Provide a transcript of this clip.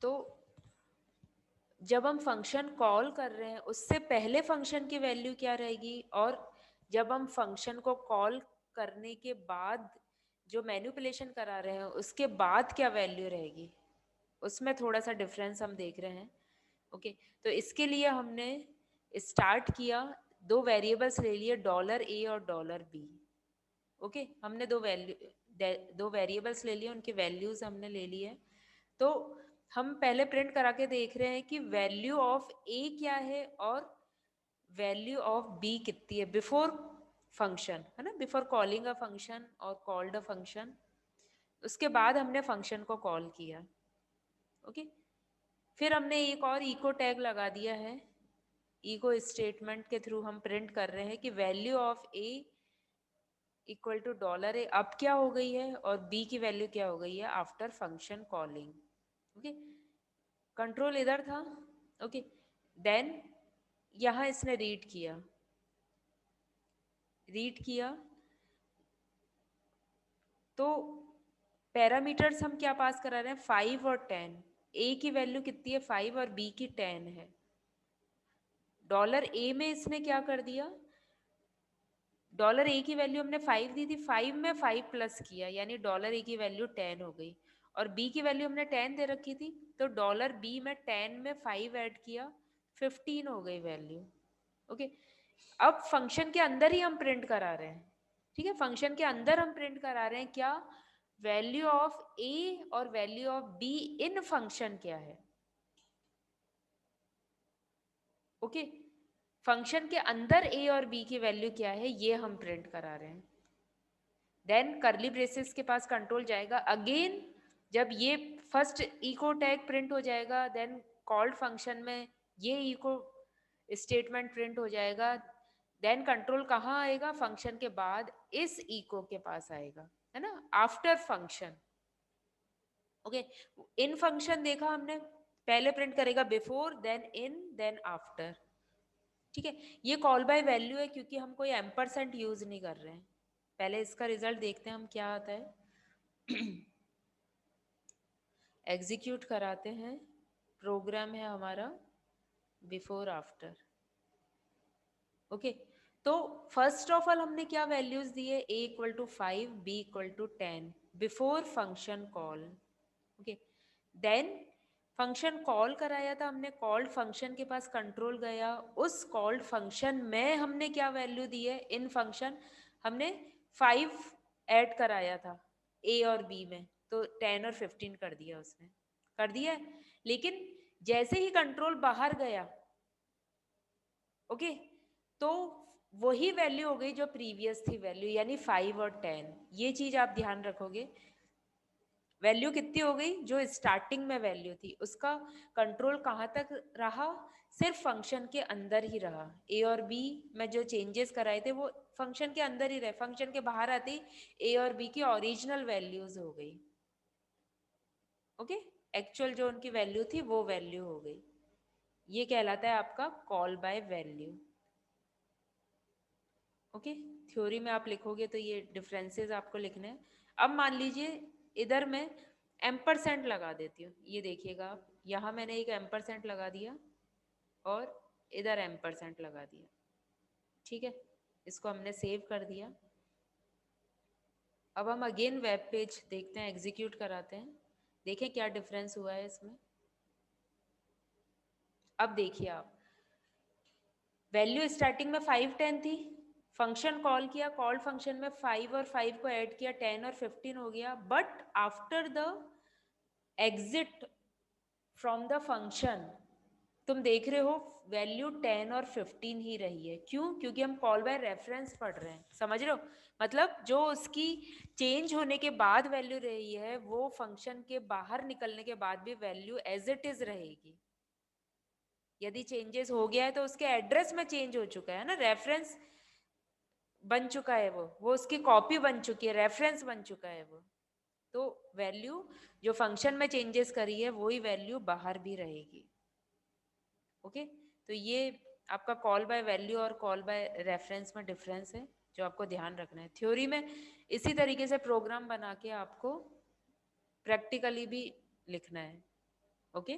तो जब हम फंक्शन कॉल कर रहे हैं उससे पहले फंक्शन की वैल्यू क्या रहेगी, और जब हम फंक्शन को कॉल करने के बाद जो मैनिपुलेशन करा रहे हैं उसके बाद क्या वैल्यू रहेगी, उसमें थोड़ा सा डिफरेंस हम देख रहे हैं। ओके, तो इसके लिए हमने स्टार्ट किया, दो वेरिएबल्स ले लिए, $A और $B। ओके, हमने दो वेरिएबल्स ले लिए, उनकी वैल्यूज हमने ले ली है। तो हम पहले प्रिंट करा के देख रहे हैं कि वैल्यू ऑफ ए क्या है और वैल्यू ऑफ बी कितनी है बिफोर फंक्शन, है ना, बिफोर कॉलिंग अ फंक्शन और कॉल्ड अ फंक्शन। उसके बाद हमने फंक्शन को कॉल किया। ओके, फिर हमने एक और इको टैग लगा दिया है। इको स्टेटमेंट के थ्रू हम प्रिंट कर रहे हैं कि value of A equal to $A अब क्या हो गई है और बी की वैल्यू क्या हो गई है after function calling. Okay, control इधर था। ओके, देन यहाँ इसने रीड किया तो पैरामीटर्स हम क्या पास करा रहे हैं, 5 और 10। ए की वैल्यू कितनी है, 5, और बी की 10 है। $A में इसने क्या कर दिया, $A की वैल्यू हमने 5 दी थी, 5 में 5 प्लस किया, यानी $A की वैल्यू 10 हो गई। और B की वैल्यू हमने 10 दे रखी थी, तो $B में 10 में 5 ऐड किया, 15 हो गई वैल्यू। ओके, अब फंक्शन के अंदर ही हम प्रिंट करा रहे हैं। ठीक है, फंक्शन के अंदर हम प्रिंट करा रहे हैं क्या, वैल्यू ऑफ ए और value of be in function क्या है। ओके, फंक्शन के अंदर ए और बी की वैल्यू क्या है ये हम प्रिंट करा रहे हैं। देन कर्ली ब्रेसेस के पास कंट्रोल जाएगा अगेन, जब ये फर्स्ट इको टैग प्रिंट हो जाएगा, देन कॉल्ड फंक्शन में ये इको स्टेटमेंट प्रिंट हो जाएगा। देन कंट्रोल कहाँ आएगा, फंक्शन के बाद इस इको के पास आएगा, है ना, आफ्टर फंक्शन। ओके, इन फंक्शन देखा हमने, पहले प्रिंट करेगा before, then in, then after. ठीक है, ये कॉल बाय वैल्यू है क्योंकि हम कोई एम्परसेंट यूज नहीं कर रहे हैं। पहले इसका रिजल्ट देखते हैं हम क्या आता है। एग्जीक्यूट कराते हैं, प्रोग्राम है हमारा बिफोर आफ्टर। ओके, तो फर्स्ट ऑफ ऑल हमने क्या वैल्यूज दिए, a equal to 5, b equal to 10 before function call. Okay, then function call कराया था हमने, कॉल्ड फंक्शन के पास कंट्रोल गया, उस कॉल्ड फंक्शन में हमने क्या वैल्यू दी है, इन फंक्शन हमने 5 ऐड कराया था a और b में, तो 10 और 15 कर दिया, उसने कर दिया। लेकिन जैसे ही कंट्रोल बाहर गया, ओके, तो वही वैल्यू हो गई जो प्रीवियस थी वैल्यू, यानी 5 और 10। ये चीज आप ध्यान रखोगे, वैल्यू कितनी हो गई, जो स्टार्टिंग में वैल्यू थी उसका कंट्रोल कहाँ तक रहा, सिर्फ फंक्शन के अंदर ही रहा। ए और बी में जो चेंजेस कराए थे वो फंक्शन के अंदर ही रहे, फंक्शन के बाहर आते ही ए और बी की ओरिजिनल वैल्यूज हो गई। ओके, एक्चुअल जो उनकी वैल्यू थी वो वैल्यू हो गई। ये कहलाता है आपका call by value. Okay, theory में आप लिखोगे तो ये डिफरेंसेस आपको लिखने हैं। अब मान लीजिए इधर मैं एम्परसेंट लगा देती हूँ, ये देखिएगा आप, यहाँ मैंने एक एम्परसेंट लगा दिया और इधर एम्परसेंट लगा दिया। ठीक है, इसको हमने सेव कर दिया। अब हम अगेन वेब पेज देखते हैं, एग्जीक्यूट कराते हैं, देखें क्या डिफरेंस हुआ है इसमें। अब देखिए आप, वैल्यू स्टार्टिंग में 5 10 थी, फंक्शन कॉल किया, कॉल्ड फंक्शन में 5 और 5 को ऐड किया, 10 और 15 हो गया, but after the exit from the function तुम देख रहे हो वैल्यू 10 और 15 ही रही है। क्यों, क्योंकि हम कॉल बाय रेफरेंस पढ़ रहे हैं, समझ रहे हो, मतलब जो उसकी चेंज होने के बाद वैल्यू रही है वो फंक्शन के बाहर निकलने के बाद भी वैल्यू एज इट इज रहेगी। यदि चेंजेस हो गया है तो उसके एड्रेस में चेंज हो चुका है ना, रेफरेंस बन चुका है, वो उसकी कॉपी बन चुकी है, रेफरेंस बन चुका है वो। तो वैल्यू जो फंक्शन में चेंजेस करी है वही वैल्यू बाहर भी रहेगी। ओके, तो ये आपका कॉल बाय वैल्यू और कॉल बाय रेफरेंस में डिफरेंस है जो आपको ध्यान रखना है। थ्योरी में इसी तरीके से प्रोग्राम बना के आपको प्रैक्टिकली भी लिखना है। ओके।